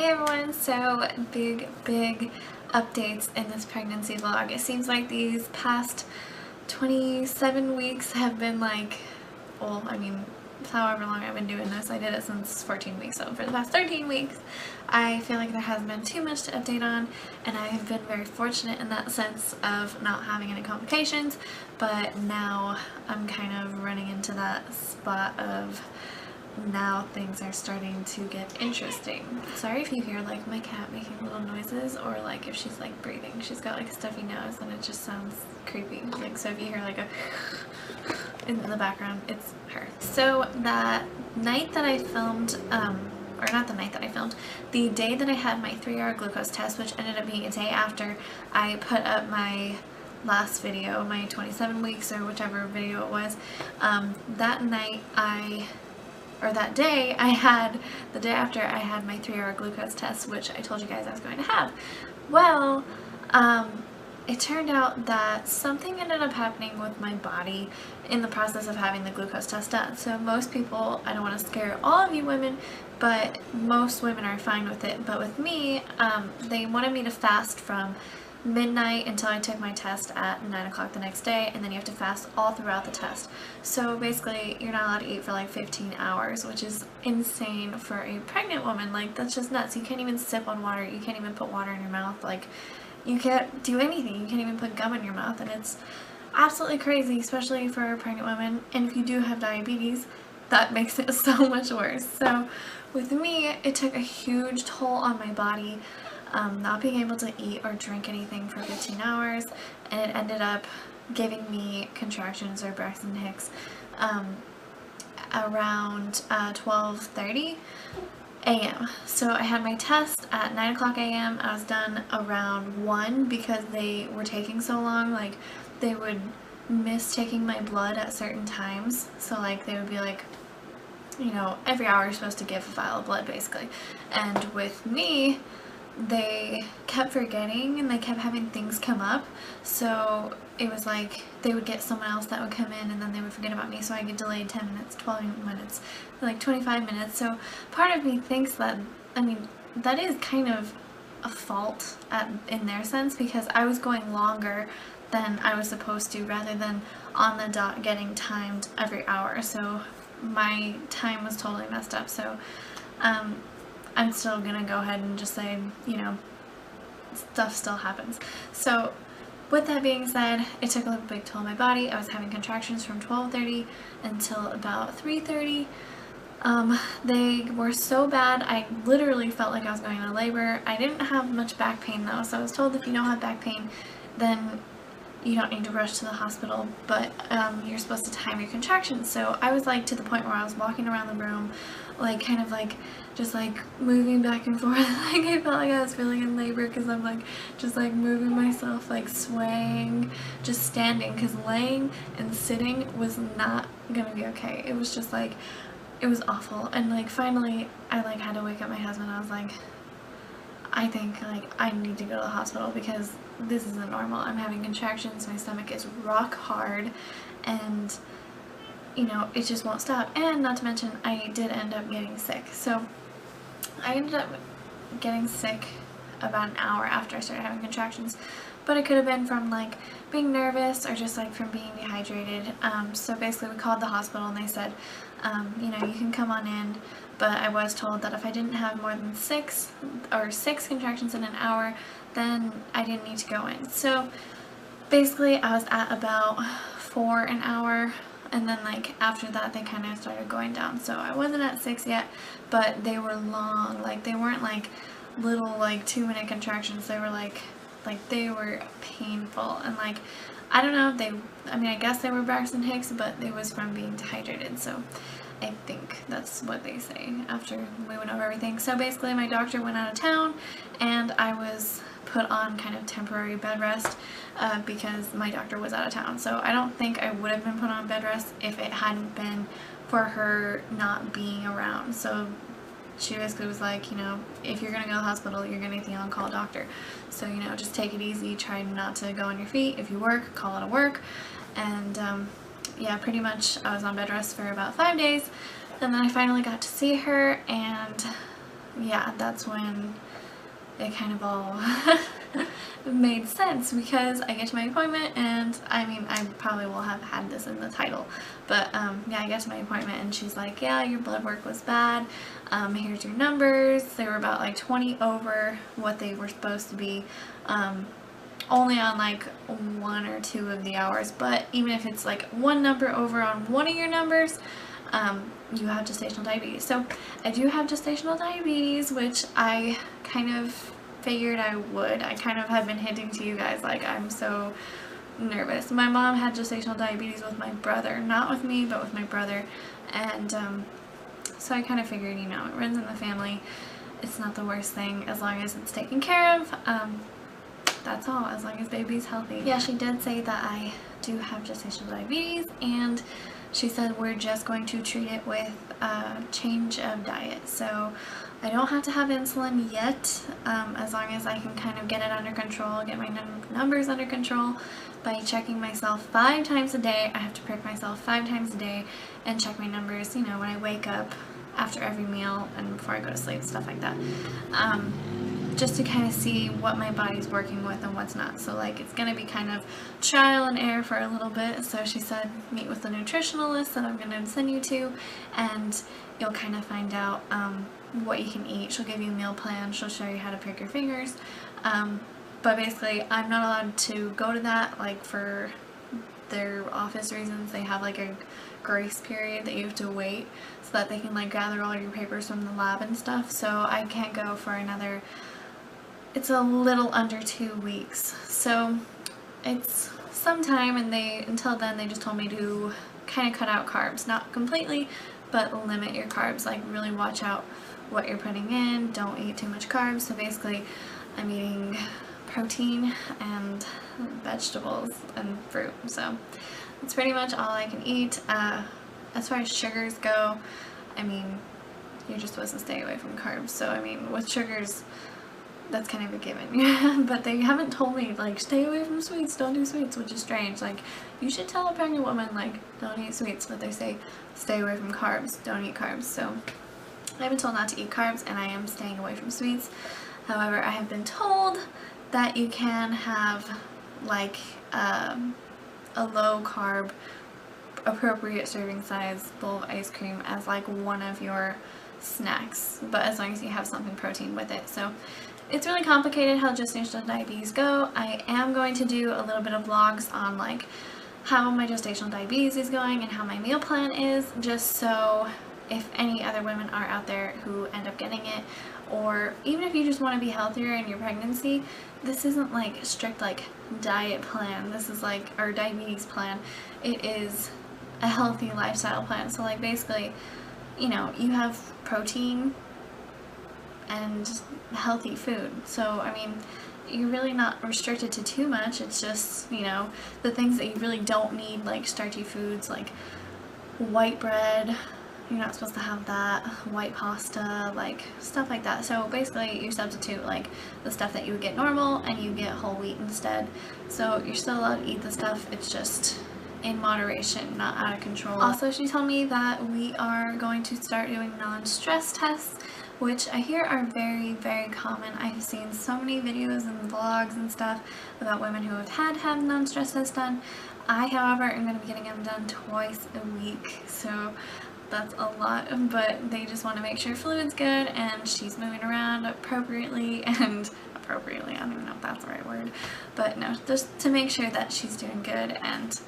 Hey everyone, so big updates in this pregnancy vlog. It seems like these past 27 weeks have been like, well, I mean, however long I've been doing this. I did it since 14 weeks, so for the past 13 weeks I feel like there hasn't been too much to update on, and I have been very fortunate in that sense of not having any complications, but now I'm kind of running into that spot of now things are starting to get interesting. Sorry if you hear like my cat making little noises, or like if she's like breathing. She's got like a stuffy nose and it just sounds creepy. Like, so if you hear like a in the background, it's her. So that night that I filmed, or not the night that I filmed, the day that I had my 3-hour glucose test, which ended up being a day after I put up my last video, my 27 weeks or whichever video it was, that night that day the day after I had my 3-hour glucose test, which I told you guys I was going to have. Well, it turned out that something ended up happening with my body in the process of having the glucose test done. So most people, I don't want to scare all of you women, but most women are fine with it. But with me, they wanted me to fast from midnight until I took my test at 9 o'clock the next day, and then you have to fast all throughout the test. So basically you're not allowed to eat for like 15 hours, which is insane for a pregnant woman. Like, that's just nuts. You can't even sip on water, you can't even put water in your mouth, like you can't do anything, you can't even put gum in your mouth, and it's absolutely crazy, especially for pregnant women. And if you do have diabetes, that makes it so much worse. So with me, it took a huge toll on my body, not being able to eat or drink anything for 15 hours, and it ended up giving me contractions or Braxton Hicks around 12:30 a.m. So I had my test at 9 o'clock a.m. I was done around 1 because they were taking so long. Like, they would miss taking my blood at certain times, so like they would be like, you know, every hour you're supposed to give a vial of blood basically. And with me, they kept forgetting and they kept having things come up, so it was like they would get someone else that would come in and then they would forget about me, so I get delayed 10 minutes, 12 minutes, like 25 minutes. So part of me thinks that, I mean, that is kind of a fault in their sense, because I was going longer than I was supposed to, rather than on the dot getting timed every hour. So my time was totally messed up. So I'm still gonna go ahead and just say, you know, stuff still happens. So with that being said, it took a big toll on my body. I was having contractions from 12:30 until about 3:30. They were so bad, I literally felt like I was going into labor. I didn't have much back pain though, so I was told if you don't have back pain, then you don't need to rush to the hospital, but you're supposed to time your contractions. So I was like to the point where I was walking around the room, like kind of like just like moving back and forth. Like, I felt like I was feeling in labor, because I'm like just like moving myself, like swaying, just standing, because laying and sitting was not gonna be okay. It was just like, it was awful. And like finally I like had to wake up my husband. I was like, I think like I need to go to the hospital because this isn't normal. I'm having contractions, my stomach is rock hard, and you know, it just won't stop. And not to mention, I did end up getting sick. So I ended up getting sick about an hour after I started having contractions, but it could have been from like being nervous or just like from being dehydrated. So basically we called the hospital and they said, you know, you can come on in, but I was told that if I didn't have more than 6 contractions in an hour, then I didn't need to go in. So basically I was at about 4 an hour, and then like after that they kind of started going down. So I wasn't at 6 yet, but they were long. Like, they weren't like little like 2-minute contractions. They were like they were painful, and like, I don't know, I mean, I guess they were Braxton Hicks, but it was from being dehydrated. So I think that's what they say after we went over everything. So basically my doctor went out of town and I was put on kind of temporary bed rest because my doctor was out of town. So I don't think I would have been put on bed rest if it hadn't been for her not being around. So she basically was like, you know, if you're gonna go to the hospital, you're gonna need the on-call doctor. So, you know, just take it easy, try not to go on your feet. If you work, call out of work. And yeah, pretty much I was on bed rest for about 5 days, and then I finally got to see her, and yeah, that's when it kind of all made sense, because I get to my appointment, and I mean, I probably will have had this in the title, but yeah, I get to my appointment and she's like, yeah, your blood work was bad, here's your numbers. They were about like 20 over what they were supposed to be, only on like 1 or 2 of the hours, but even if it's like one number over on one of your numbers, you have gestational diabetes. So I do have gestational diabetes, which I kind of figured I would. I kind of have been hinting to you guys, like, I'm so nervous. My mom had gestational diabetes with my brother, not with me, but with my brother, and so I kind of figured, you know, it runs in the family. It's not the worst thing as long as it's taken care of. That's all, as long as baby's healthy. Yeah, she did say that I do have gestational diabetes, and she said we're just going to treat it with a change of diet. So I don't have to have insulin yet, as long as I can kind of get it under control, get my numbers under control by checking myself 5 times a day. I have to prick myself 5 times a day and check my numbers, you know, when I wake up, after every meal, and before I go to sleep, stuff like that. Just to kind of see what my body's working with and what's not. So like, it's going to be kind of trial and error for a little bit. So she said meet with the nutritionalist that I'm going to send you to, and you'll kind of find out what you can eat. She'll give you a meal plan. She'll show you how to prick your fingers. But basically, I'm not allowed to go to that, like, for their office reasons. They have like a grace period that you have to wait so that they can like gather all your papers from the lab and stuff. So I can't go for another, it's a little under 2 weeks. So it's some time, and until then they just told me to kind of cut out carbs. Not completely, but limit your carbs. Like, really watch out what you're putting in. Don't eat too much carbs. So basically I'm eating protein and vegetables and fruit. So that's pretty much all I can eat. As far as sugars go, I mean, you're just supposed to stay away from carbs. So I mean, with sugars, that's kind of a given. But they haven't told me, like, stay away from sweets, don't do sweets, which is strange. Like, you should tell a pregnant woman, like, don't eat sweets, but they say stay away from carbs, don't eat carbs. So I've been told not to eat carbs, and I am staying away from sweets. However, I have been told that you can have like a low carb, appropriate serving size bowl of ice cream as like one of your snacks, but as long as you have something protein with it. So it's really complicated how gestational diabetes go. I am going to do a little bit of vlogs on like how my gestational diabetes is going and how my meal plan is, just so if any other women are out there who end up getting it, or even if you just want to be healthier in your pregnancy, this isn't like a strict like diet plan. This is like our diabetes plan. It is a healthy lifestyle plan. So like, basically, you know, you have protein and healthy food. So I mean, you're really not restricted to too much. It's just, you know, the things that you really don't need, like starchy foods like white bread. You're not supposed to have that, white pasta, like stuff like that. So basically you substitute like the stuff that you would get normal, and you get whole wheat instead. So you're still allowed to eat the stuff, it's just in moderation, not out of control. Also, she told me that we are going to start doing non-stress tests, which I hear are very, very common. I've seen so many videos and vlogs and stuff about women who have had non-stress tests done. I, however, am going to be getting them done twice a week. So that's a lot, but they just want to make sure fluid's good and she's moving around appropriately, and appropriately, I don't even know if that's the right word, but no, just to make sure that she's doing good, and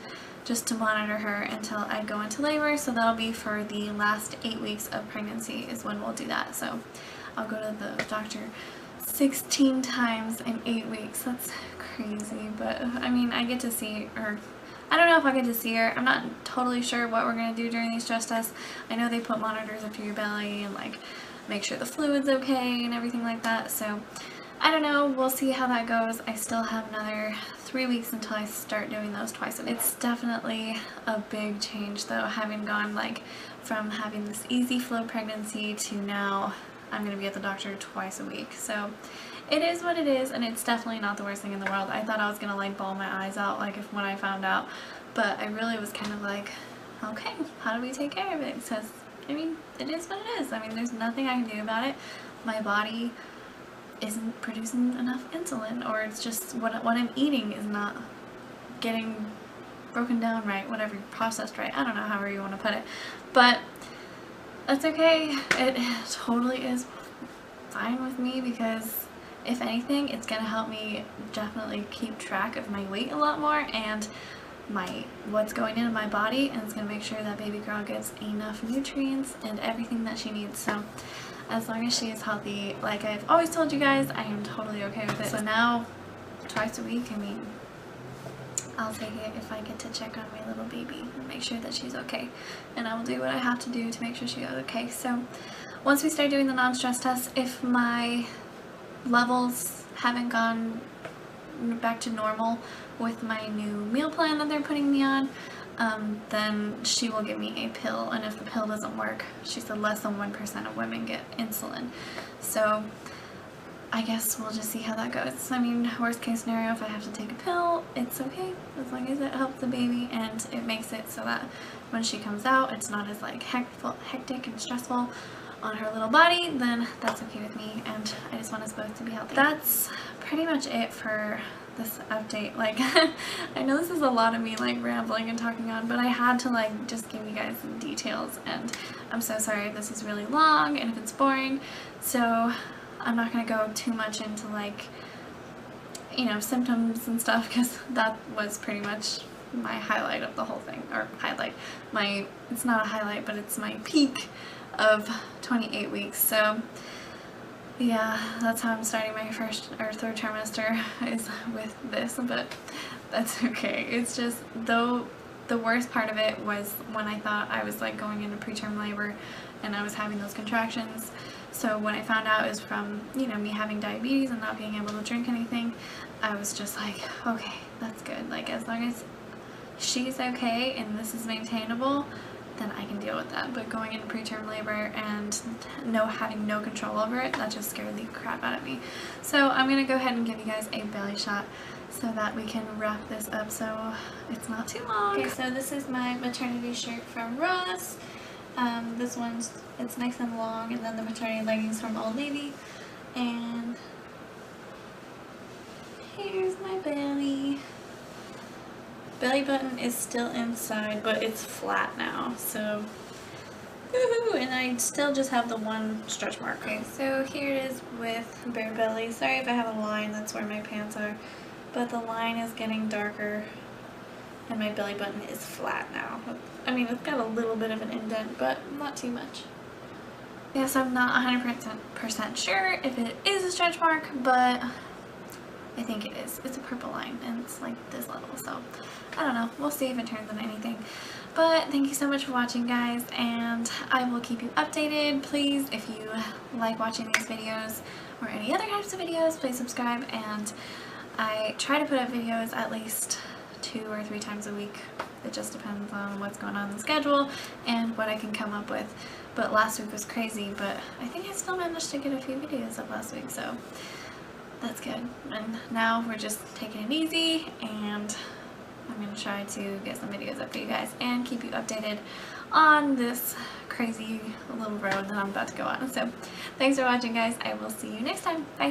just to monitor her until I go into labor. So that'll be for the last 8 weeks of pregnancy is when we'll do that. So I'll go to the doctor 16 times in 8 weeks. That's crazy, but I mean, I get to see her. I don't know if I get to see her. I'm not totally sure what we're going to do during these stress tests. I know they put monitors up to your belly and like make sure the fluid's okay and everything like that. So I don't know. We'll see how that goes. I still have another 3 weeks until I start doing those twice a week. It's definitely a big change though, having gone like from having this easy flow pregnancy to now I'm going to be at the doctor twice a week. So it is what it is, and it's definitely not the worst thing in the world. I thought I was going to like bawl my eyes out like when I found out, but I really was kind of like, okay, how do we take care of it? Because, I mean, it is what it is. I mean, there's nothing I can do about it. my body isn't producing enough insulin, or it's just what I'm eating is not getting broken down right, whatever, processed right. I don't know, however you want to put it, but that's okay. It totally is fine with me, because if anything, it's gonna help me definitely keep track of my weight a lot more and what's going into my body, and it's gonna make sure that baby girl gets enough nutrients and everything that she needs. So as long as she is healthy, like I've always told you guys, I am totally okay with it. So now, twice a week, I mean, I'll take it if I get to check on my little baby and make sure that she's okay. And I will do what I have to do to make sure she's okay. So once we start doing the non-stress tests, if my levels haven't gone back to normal with my new meal plan that they're putting me on, then she will give me a pill, and if the pill doesn't work, she said less than 1% of women get insulin. So I guess we'll just see how that goes. I mean, worst case scenario, if I have to take a pill, it's okay, as long as it helps the baby and it makes it so that when she comes out, it's not as like hectic and stressful on her little body, then that's okay with me, and I just want us both to be healthy. That's pretty much it for this update. Like, I know this is a lot of me like rambling and talking on, but I had to like just give you guys some details, and I'm so sorry if this is really long and if it's boring, so I'm not going to go too much into like, you know, symptoms and stuff, because that was pretty much my highlight of the whole thing, or it's not a highlight, but it's my peak of 28 weeks. So yeah, that's how I'm starting my first or third trimester, is with this, but that's okay. It's just, though, the worst part of it was when I thought I was like going into preterm labor and I was having those contractions. So when I found out it was from, you know, me having diabetes and not being able to drink anything, I was just like, okay, that's good. Like, as long as she's okay and this is maintainable, then I can deal with that. But going into preterm labor and having no control over it, that just scared the crap out of me. So I'm going to go ahead and give you guys a belly shot so that we can wrap this up so it's not too long. Okay, so this is my maternity shirt from Ross. This one's, it's nice and long, and then the maternity leggings from Old Navy. And here's my belly. Belly button is still inside, but it's flat now, so woohoo! And I still just have the one stretch mark. Okay, so here it is with bare belly. Sorry if I have a line, that's where my pants are, but the line is getting darker and my belly button is flat now. I mean, it's got a little bit of an indent, but not too much. Yes, I'm not 100% sure if it is a stretch mark, but I think it is. It's a purple line, and it's like this level, so I don't know. We'll see if it turns into anything. But thank you so much for watching, guys, and I will keep you updated. Please, if you like watching these videos or any other types of videos, please subscribe, and I try to put up videos at least 2 or 3 times a week. It just depends on what's going on in the schedule and what I can come up with. But last week was crazy, but I think I still managed to get a few videos up last week, so that's good. And now we're just taking it easy, and I'm going to try to get some videos up for you guys and keep you updated on this crazy little road that I'm about to go on. So thanks for watching, guys. I will see you next time. Bye.